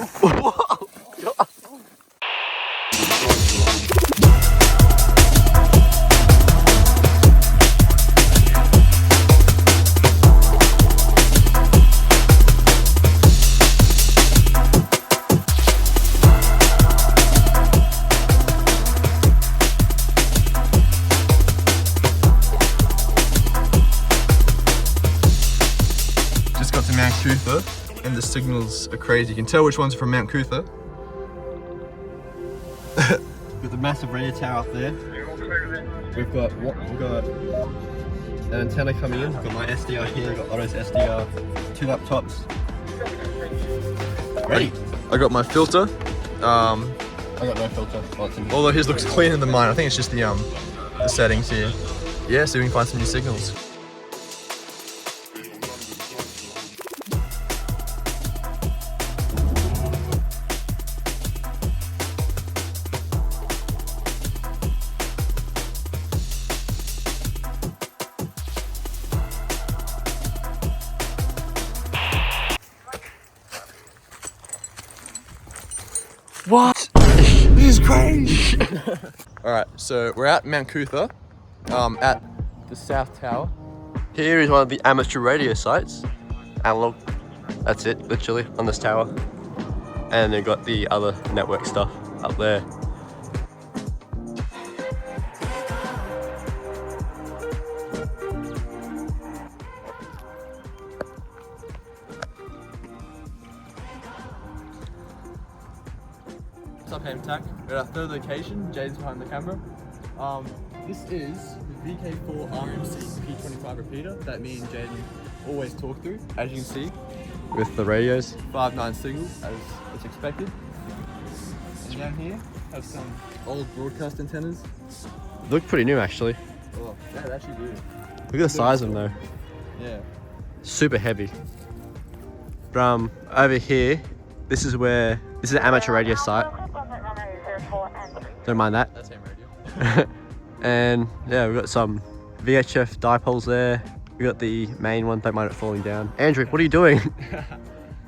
Whoa! Just got to Mount Coot-tha and the signals are crazy. You can tell which ones are from Mount Coot-tha. Got the massive radio tower up there. We've got an antenna coming in. We've got my SDR here, we've got Otto's SDR, 2 laptops. Ready. I got my filter. I got no filter. Although his looks cleaner than mine. I think it's just the settings here. Yeah, so we can find some new signals. What? This is crazy! Alright, so we're at Mount Coot-tha, at the South Tower. Here is one of the amateur radio sites. Analog. That's it, literally, on this tower. And they've got the other network stuff up there. What's up, HamTac? We're at our third location. Jaiden's behind the camera. This is the VK4 RMC P25 repeater that me and Jaiden always talk through, as you can see, with the radios. 5.9 signals, as expected. And down here, have some old broadcast antennas. Look pretty new, actually. Oh, yeah, they actually do. Look at the size of them, though. Yeah. Super heavy. From over here, this is an amateur radio site. Don't mind that. That's ham radio. And yeah, we've got some VHF dipoles there. We got the main one, don't mind it falling down. Andrew, what are you doing?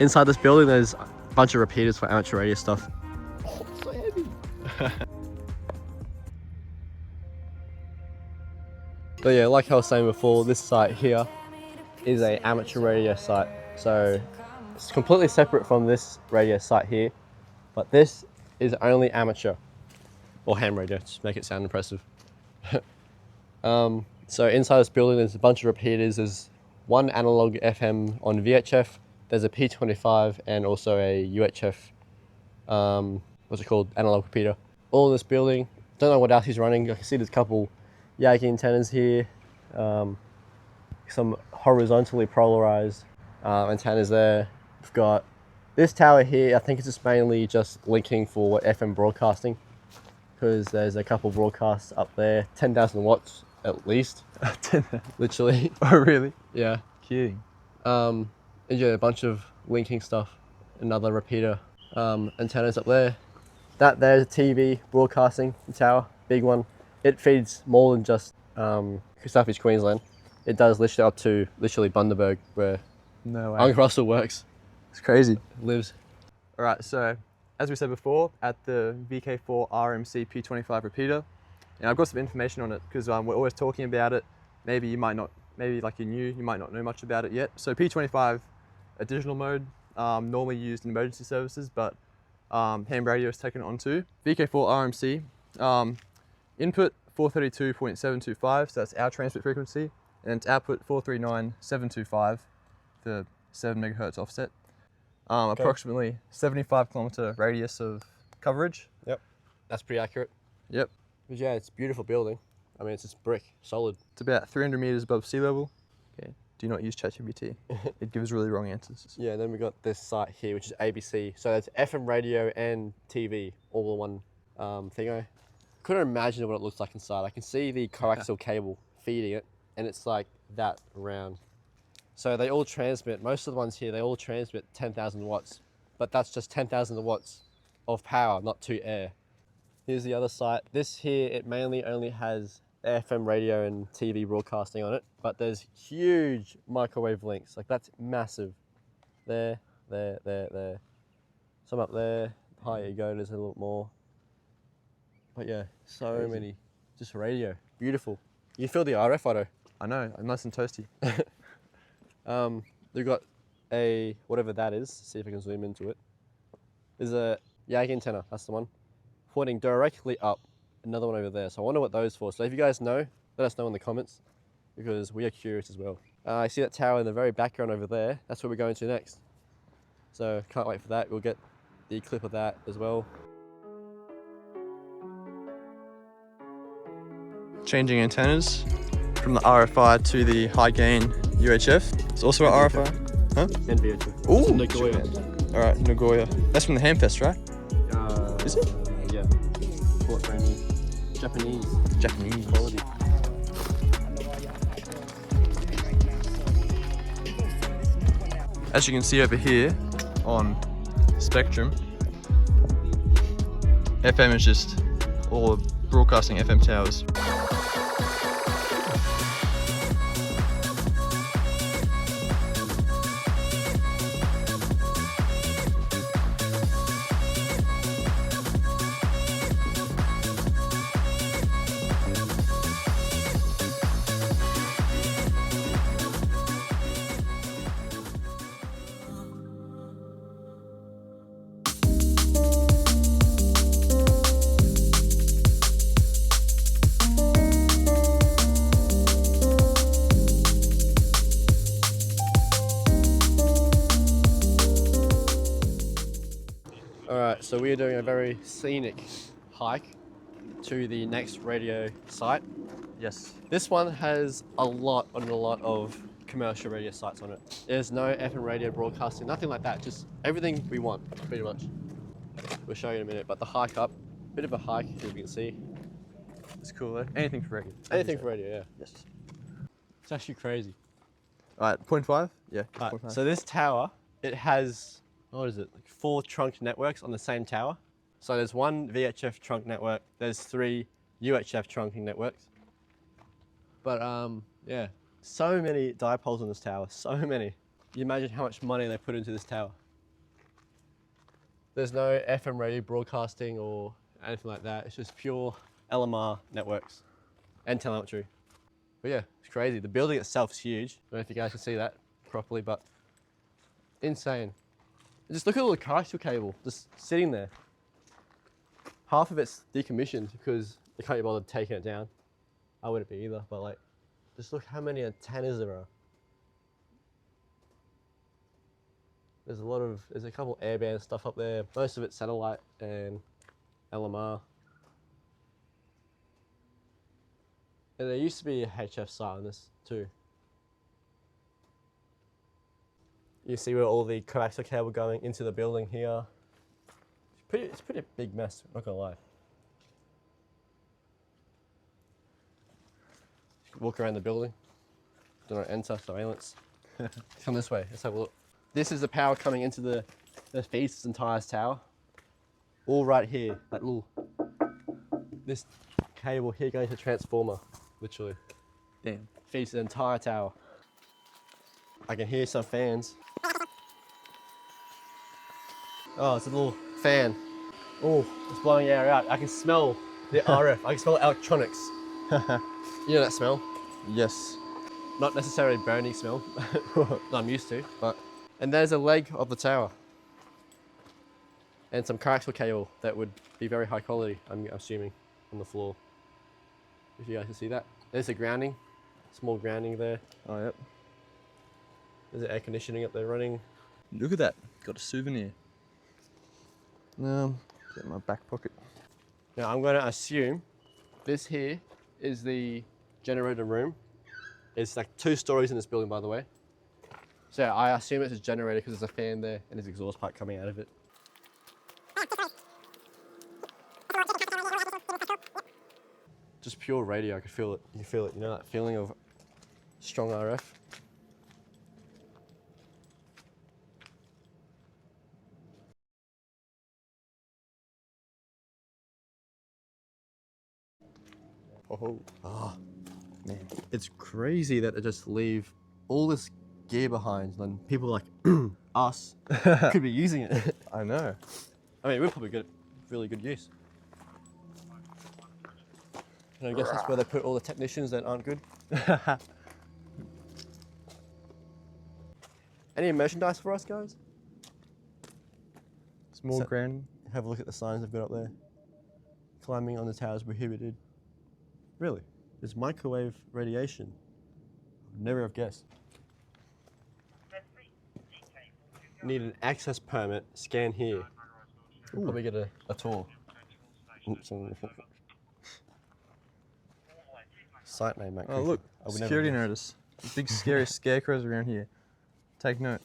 Inside this building, there's a bunch of repeaters for amateur radio stuff. Oh, it's so heavy. But yeah, like I was saying before, this site here is an amateur radio site. So it's completely separate from this radio site here, but this is only amateur or ham radio, just make it sound impressive. So inside this building, there's a bunch of repeaters. There's one analog FM on VHF. There's a P25 and also a UHF, what's it called, analog repeater. All in this building. Don't know what else he's running. I can see there's a couple Yankee antennas here. Some horizontally polarized antennas there. We've got this tower here. I think it's just mainly just linking for FM broadcasting, because there's a couple broadcasts up there, 10,000 watts at least. Literally. Oh really? Yeah. Kidding. And yeah, a bunch of linking stuff. Another repeater antennas up there. That there's a TV broadcasting tower, big one. It feeds more than just South East Queensland. It does literally up to Bundaberg, where Uncle Russell works. It's crazy. Lives. All right, so as we said before, at the VK4 RMC P25 repeater, and I've got some information on it because we're always talking about it. Maybe you might not, maybe like you're new, you might not know much about it yet. So P25, a digital mode, normally used in emergency services, but ham radio is taken on too. VK4 RMC, input 432.725, so that's our transmit frequency, and it's output 439.725, the 7 megahertz offset. Okay. Approximately 75 kilometer radius of coverage. Yep, that's pretty accurate. Yep. But yeah, it's a beautiful building. I mean, it's just brick, solid. It's about 300 meters above sea level. Okay. Do not use ChatGPT. It gives really wrong answers. Yeah, then we got this site here, which is ABC. So that's FM radio and TV all in one thingo. Couldn't imagine what it looks like inside. I can see the coaxial cable feeding it, and it's like that round. So they all transmit, most of the ones here, they all transmit 10,000 watts, but that's just 10,000 watts of power, not to air. Here's the other site. This here, it mainly only has FM radio and TV broadcasting on it, but there's huge microwave links. Like that's massive. There. Some up there. The higher you go, there's a little more. But yeah, so Crazy. many. Just radio. Beautiful. You can feel the RF, Otto. I know, nice and toasty. They've got a, whatever that is, see if I can zoom into it. There's a Jaiden antenna, that's the one, pointing directly up, another one over there. So I wonder what those for. So if you guys know, let us know in the comments, because we are curious as well. I see that tower in the very background over there. That's where we're going to next. So can't wait for that. We'll get the clip of that as well. Changing antennas from the RFI to the high gain UHF. It's also an RFI. Huh? And VHF. Ooh! Nagoya. Alright, Nagoya. That's from the Hamfest, right? Is it? Yeah. Bought brand new. Japanese. Japanese. Quality. As you can see over here on Spectrum, FM is just all broadcasting FM towers. Alright, so we're doing a very scenic hike to the next radio site. Yes. This one has a lot of commercial radio sites on it. There's no FM radio broadcasting, nothing like that, just everything we want, pretty much. We'll show you in a minute, but the hike up, bit of a hike, as you can see. It's cool though. Anything for radio. Anything for radio, yeah. Yes. It's actually crazy. Alright, 0.5? Yeah. Alright, 0.5. so this tower, it has, what is it, like 4 trunk networks on the same tower. So there's 1 VHF trunk network, there's 3 UHF trunking networks. But yeah, so many dipoles on this tower, so many. You imagine how much money they put into this tower. There's no FM radio broadcasting or anything like that. It's just pure LMR networks and telemetry. But yeah, it's crazy. The building itself is huge. I don't know if you guys can see that properly, but insane. Just look at all the coaxial cable just sitting there. Half of it's decommissioned because they can't be bothered taking it down. I wouldn't be either, but like, just look how many antennas there are. There's a couple airband stuff up there. Most of it's satellite and LMR. And there used to be a HF site on this too. You see where all the coaxial cable going into the building here. It's pretty big mess, not gonna lie. Walk around the building. Do not enter, surveillance. Come this way, let's have a look. This is the power coming into the feeds and tires tower. All right here, this cable here going to transformer, literally. Damn. Feeds the entire tower. I can hear some fans. Oh, it's a little fan. Oh, it's blowing air out. I can smell the RF. I can smell electronics. You know that smell? Yes. Not necessarily burning smell, that I'm used to, but. And there's a leg of the tower. And some coaxial cable that would be very high quality, I'm assuming, on the floor. If you guys can see that. There's a grounding, small grounding there. Oh, yep. There's an air conditioning up there running. Look at that. Got a souvenir. Get in my back pocket. Now I'm going to assume this here is the generator room. It's like 2 stories in this building, by the way. So yeah, I assume it's a generator because there's a fan there and there's exhaust pipe coming out of it. Just pure radio, I could feel it. You can feel it, you know that feeling of strong RF? Oh, man. It's crazy that they just leave all this gear behind, then people like us could be using it. I know. I mean, we'll probably get really good use. And I guess that's where they put all the technicians that aren't good. Any merchandise for us, guys? Small grand. Have a look at the signs they've got up there. Climbing on the towers prohibited. Really? There's microwave radiation. Never have guessed. Need an access permit. Scan here. We'll probably get a tour. Site name, Mount Oh Coot-tha. look, I would never security guess. notice. Big scary scarecrows around here. Take note.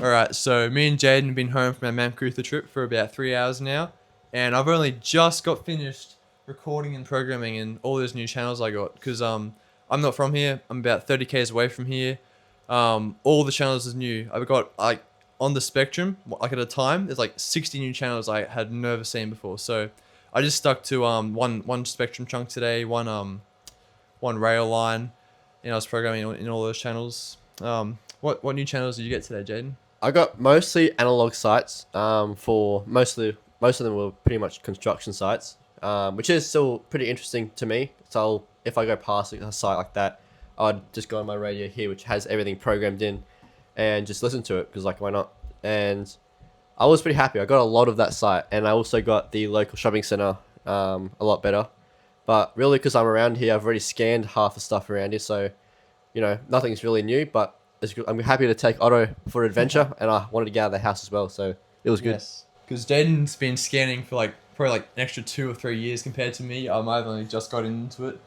Alright, so me and Jaiden have been home from our Mount Coot-tha trip for about 3 hours now, and I've only just got finished recording and programming in all those new channels I got, because I'm not from here. I'm about 30 k's away from here. All the channels is new. I've got, like, on the spectrum, like at a time, there's like 60 new channels I had never seen before. So I just stuck to one spectrum chunk today, one rail line, and I was programming in all those channels. What new channels did you get today, Jaiden? I got mostly analog sites. For most of them were pretty much construction sites, which is still pretty interesting to me. So if I go past a site like that, I'd just go on my radio here, which has everything programmed in, and just listen to it because, like, why not? And I was pretty happy. I got a lot of that site, and I also got the local shopping center a lot better. But really, because I'm around here, I've already scanned half the stuff around here, so you know nothing's really new. But I'm happy to take Otto for adventure, and I wanted to get out of the house as well, so it was good. Yes, because Jaiden's been scanning for probably an extra 2 or 3 years compared to me. I've only just got into it.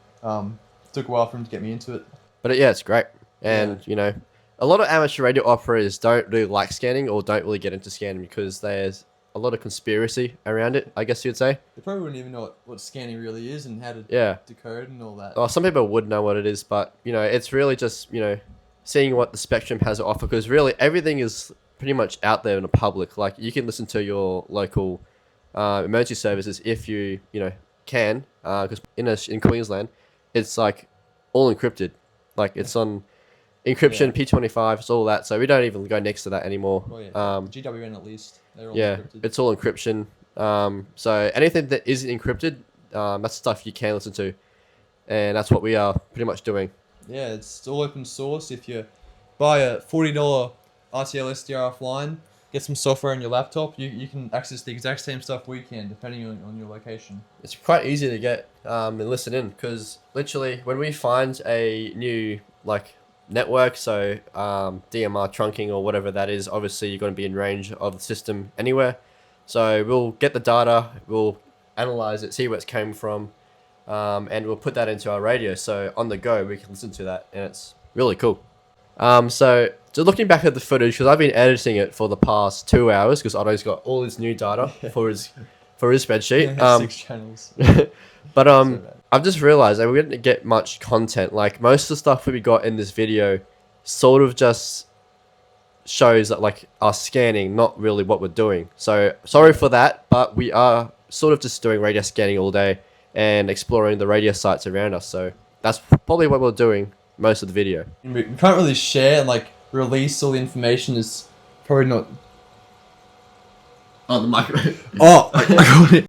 Took a while for him to get me into it. But yeah, it's great. And, you know, a lot of amateur radio operators don't really like scanning or don't really get into scanning because there's a lot of conspiracy around it, I guess you'd say. They probably wouldn't even know what scanning really is and how to decode and all that. Well, some people would know what it is, but, you know, it's really just, you know, seeing what the spectrum has to offer, because really everything is pretty much out there in the public. Like, you can listen to your local emergency services if you know, can, because in Queensland, it's like all encrypted. Like, it's on encryption, P25, it's all that. So we don't even go next to that anymore. Oh, yeah. GWN at least. They're all encrypted. It's all encryption. So anything that isn't encrypted, that's stuff you can listen to. And that's what we are pretty much doing. Yeah, it's all open source. If you buy a $40 RTL-SDR offline, get some software on your laptop, you can access the exact same stuff we can, depending on your location. It's quite easy to get and listen in, because literally when we find a new network, so DMR trunking or whatever that is, obviously you're going to be in range of the system anywhere. So we'll get the data, we'll analyze it, see where it's came from, and we'll put that into our radio. So on the go, we can listen to that, and it's really cool. So looking back at the footage, because I've been editing it for the past 2 hours, because Otto's got all this new data for his spreadsheet. 6 channels. But I've just realized that we didn't get much content. Like, most of the stuff we got in this video sort of just shows that, like, us scanning, not really what we're doing. So sorry for that, but we are sort of just doing radio scanning all day and exploring the radio sites around us. So that's probably what we're doing most of the video. We can't really share and release all the information. Is probably not. Oh, the microphone. Oh, I got it.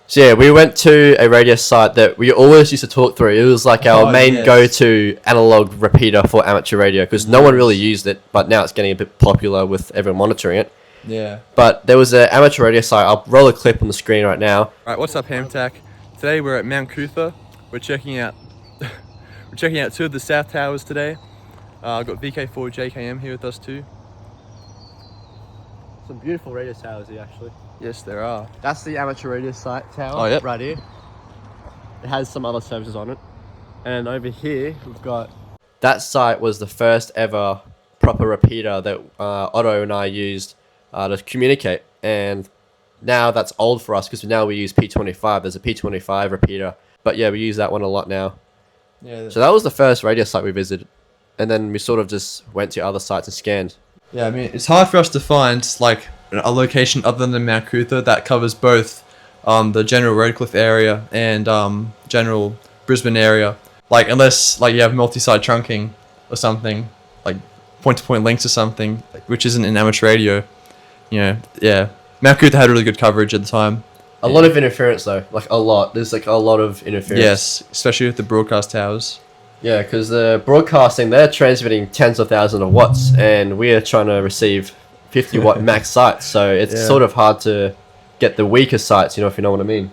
So yeah, we went to a radio site that we always used to talk through. It was like our main go-to analog repeater for amateur radio, because no one really used it, but now it's getting a bit popular with everyone monitoring it. Yeah. But there was an amateur radio site. I'll roll a clip on the screen right now. Alright, what's up, HamTac? Today we're at Mount Coot-tha. We're checking out 2 of the South Towers today. I've got VK4JKM here with us too. Some beautiful radio towers here, actually. Yes, there are. That's the amateur radio site tower right here. It has some other services on it. And over here, we've got... That site was the first ever proper repeater that Otto and I used to communicate. And now that's old for us, because now we use P25. There's a P25 repeater. But yeah, we use that one a lot now. Yeah. So that was the first radio site we visited. and then we sort of just went to other sites and scanned. Yeah, I mean, it's hard for us to find like a location other than Mount Coot-tha that covers both the general Redcliffe area and general Brisbane area. Like, unless like you have multi-site trunking or something, like point-to-point links or something, which isn't in amateur radio. You know, yeah. Mount Coot-tha had really good coverage at the time. A lot of interference though, like a lot. There's like a lot of interference. Yes, especially with the broadcast towers. Yeah, because the broadcasting, they're transmitting tens of thousands of watts, and we are trying to receive 50 watt max sites. So it's sort of hard to get the weaker sites, if you know what I mean.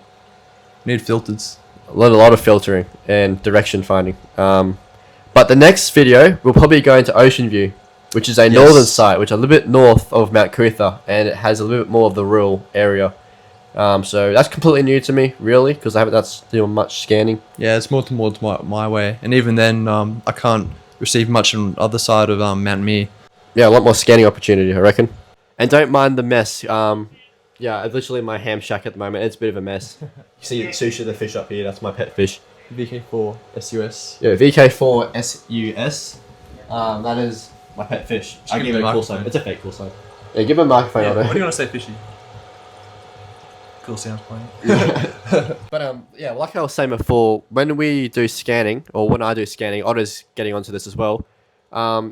Need filters. A lot of filtering and direction finding. But the next video, we'll probably go into Ocean View, which is a northern site, which is a little bit north of Mount Coot-tha, and it has a little bit more of the rural area. So that's completely new to me, really, because I haven't done much scanning. Yeah, it's more towards my way, and even then, I can't receive much on the other side of Mount Mere. Yeah, a lot more scanning opportunity, I reckon. And don't mind the mess. Yeah, it's literally my ham shack at the moment. It's a bit of a mess. You see Susha the fish up here. That's my pet fish. VK4 SUS. Yeah, VK4 SUS. That is my pet fish. I give it a call sign. It's a fake call sign. Yeah, give him a microphone on What there. do you want to say, fishy? Cool sounds playing. But yeah, like I was saying before, when we do scanning, or when I do scanning, Otto's getting onto this as well,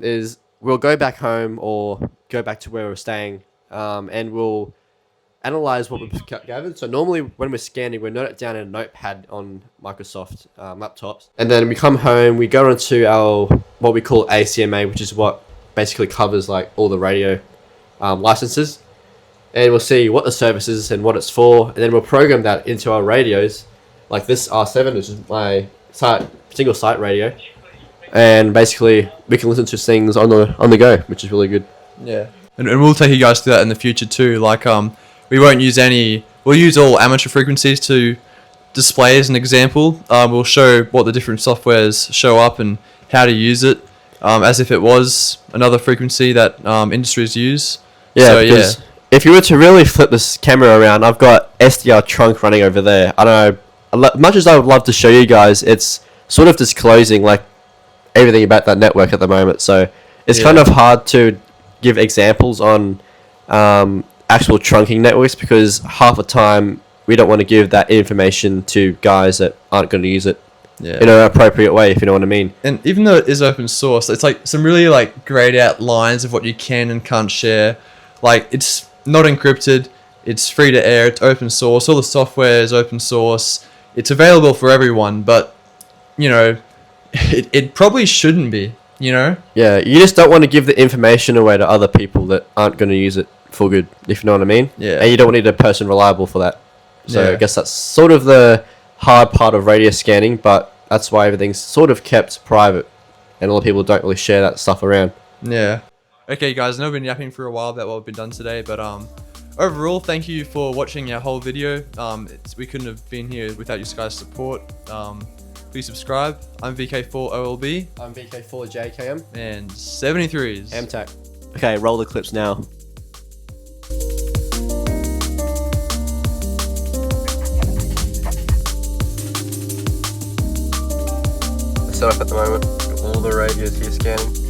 is we'll go back home or go back to where we're staying, and we'll analyze what we've gathered. So normally when we're scanning, we note it down in a notepad on Microsoft laptops, and then we come home, we go into our what we call ACMA, which is what basically covers like all the radio licenses, and we'll see what the service is and what it's for, and then we'll program that into our radios, like this R7, which is my single site radio, and basically we can listen to things on the go, which is really good. Yeah, and we'll take you guys through that in the future too. Like we won't use we'll use all amateur frequencies to display as an example. We'll show what the different softwares show up and how to use it, as if it was another frequency that industries use. Yeah, so, because if you were to really flip this camera around, I've got SDR trunk running over there. I don't know, much as I would love to show you guys, it's sort of disclosing like everything about that network at the moment. So it's kind of hard to give examples on actual trunking networks, because half the time we don't want to give that information to guys that aren't going to use it in an appropriate way, if you know what I mean. And even though it is open source, it's like some really like grayed out lines of what you can and can't share. Like, it's not encrypted, it's free to air, it's open source, all the software is open source, it's available for everyone, but it probably shouldn't be, Yeah, you just don't want to give the information away to other people that aren't going to use it for good, if you know what I mean. Yeah. And you don't need a person reliable for that. So I guess that's sort of the hard part of radio scanning, but that's why everything's sort of kept private, and a lot of people don't really share that stuff around. Yeah. Okay, guys, I know we've been yapping for a while about what we've been done today, but overall, thank you for watching our whole video. We couldn't have been here without you guys' support. Please subscribe. I'm VK4OLB. I'm VK4JKM. And 73s. HamTac. Okay, roll the clips now. Set up at the moment. All the radios here scanning.